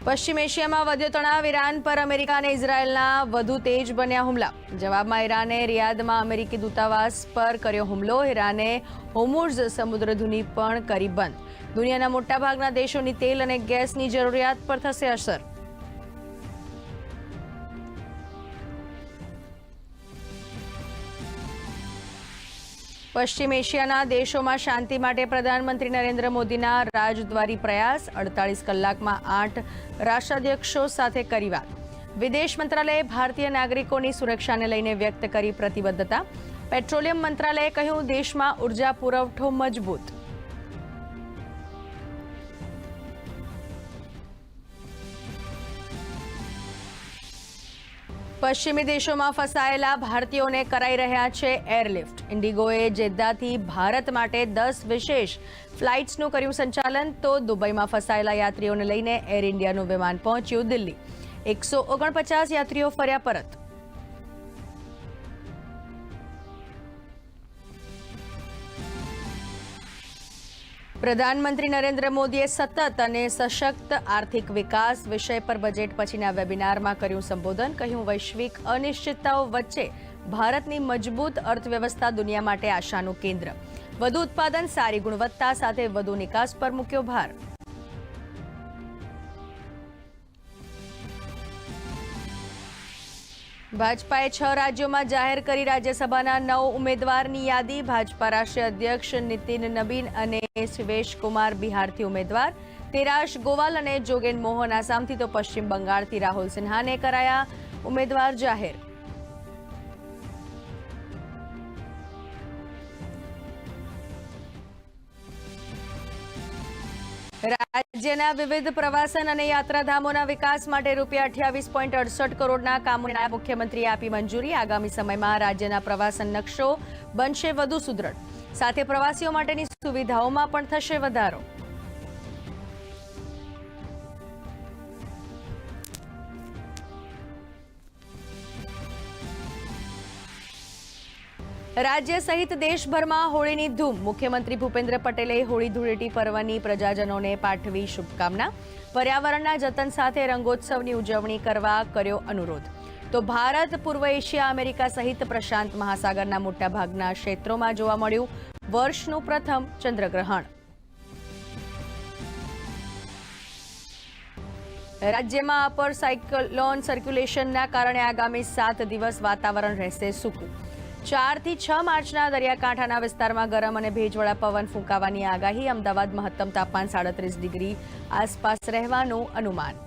પશ્ચિમ એશિયામાં વધ્યો તણાવ, ઈરાન પર અમેરિકા અને ઇઝરાયેલના વધુ તેજ બન્યા હુમલા। જવાબમાં ઈરાને રિયાદમાં અમેરિકી દૂતાવાસ પર કર્યો હુમલો। ઈરાને હોર્મુઝ સમુદ્રધુની પણ કરી બંધ। દુનિયાના મોટાભાગના દેશોની તેલ અને ગેસની જરૂરિયાત પર થશે અસર। પશ્ચિમ એશિયાના દેશોમાં શાંતિ માટે પ્રધાનમંત્રી નરેન્દ્ર મોદીના રાજદ્વારી પ્રયાસ। 48 કલાકમાં 8 રાષ્ટ્રાધ્યક્ષો સાથે કરી વાત। વિદેશ મંત્રાલયે ભારતીય નાગરિકોની સુરક્ષાને લઈને વ્યક્ત કરી પ્રતિબદ્ધતા। પેટ્રોલિયમ મંત્રાલયે કહ્યું, દેશમાં ઉર્જા પુરવઠો મજબૂત। પશ્ચિમી દેશોમાં ફસાયેલા ભારતીયોને કરાઈ રહ્યા છે એરલિફ્ટ। ઇન્ડિગોએ જેદ્દાથી ભારત માટે 10 વિશેષ ફ્લાઇટ્સનું કર્યું સંચાલન, તો દુબઈમાં ફસાયેલા યાત્રીઓને લઈને એર ઇન્ડિયાનું વિમાન પહોંચ્યું દિલ્હી। 149 યાત્રીઓ ફર્યા પરત। પ્રધાનમંત્રી નરેન્દ્ર મોદીએ સતત અને સશક્ત આર્થિક વિકાસ વિષય પર બજેટ પછીના વેબિનારમાં કર્યું સંબોધન। કહ્યું, વૈશ્વિક અનિશ્ચિતતાઓ વચ્ચે ભારતની મજબૂત અર્થવ્યવસ્થા દુનિયા માટે આશાનું કેન્દ્ર। વધુ ઉત્પાદન, સારી ગુણવત્તા સાથે વધુ નિકાસ પર મૂક્યો ભાર। ભાજપાએ 6 રાજ્યોમાં જાહેર કરી રાજ્યસભાના 9 ઉમેદવારની યાદી। ભાજપા રાષ્ટ્રીય અધ્યક્ષ નીતિન નબીન અને શિવેશ કુમાર બિહારથી ઉમેદવાર। તેરાશ ગોવાલ અને જોગેન મોહન આસામથી, તો પશ્ચિમ બંગાળથી રાહુલ સિન્હાને કરાયા ઉમેદવાર જાહેર। રાજ્યના વિવિધ પ્રવાસન અને યાત્રાધામોના વિકાસ માટે ₹28.68 કરોડના કામોને મુખ્યમંત્રીએ આપી મંજૂરી। આગામી સમયમાં રાજ્યના પ્રવાસન નકશો બનશે વધુ સુદૃઢ, સાથે પ્રવાસીઓ માટેની સુવિધાઓમાં પણ થશે વધારો। રાજ્ય સહિત દેશભરમાં હોળીની ધૂમ। મુખ્યમંત્રી ભૂપેન્દ્ર પટેલે હોળી ધૂળેટી પર્વની પ્રજાજનોને પાઠવી શુભકામના। પર્યાવરણના જતન સાથે રંગોત્સવની ઉજવણી કરવા કર્યો અનુરોધ। તો ભારત, પૂર્વ એશિયા, અમેરિકા સહિત પ્રશાંત મહાસાગરના મોટાભાગના ક્ષેત્રોમાં જોવા મળ્યું વર્ષનું પ્રથમ ચંદ્રગ્રહણ। રાજ્યમાં અપર સાયક્લોન સર્ક્યુલેશનના કારણે આગામી 7 દિવસ વાતાવરણ રહેશે સૂકું। 4 થી 6 માર્ચના દરિયાકાંઠાના વિસ્તારમાં ગરમ અને ભેજવાળા પવન ફૂંકાવાની આગાહી। અમદાવાદ મહત્તમ તાપમાન 37 ડિગ્રી આસપાસ રહેવાનું અનુમાન।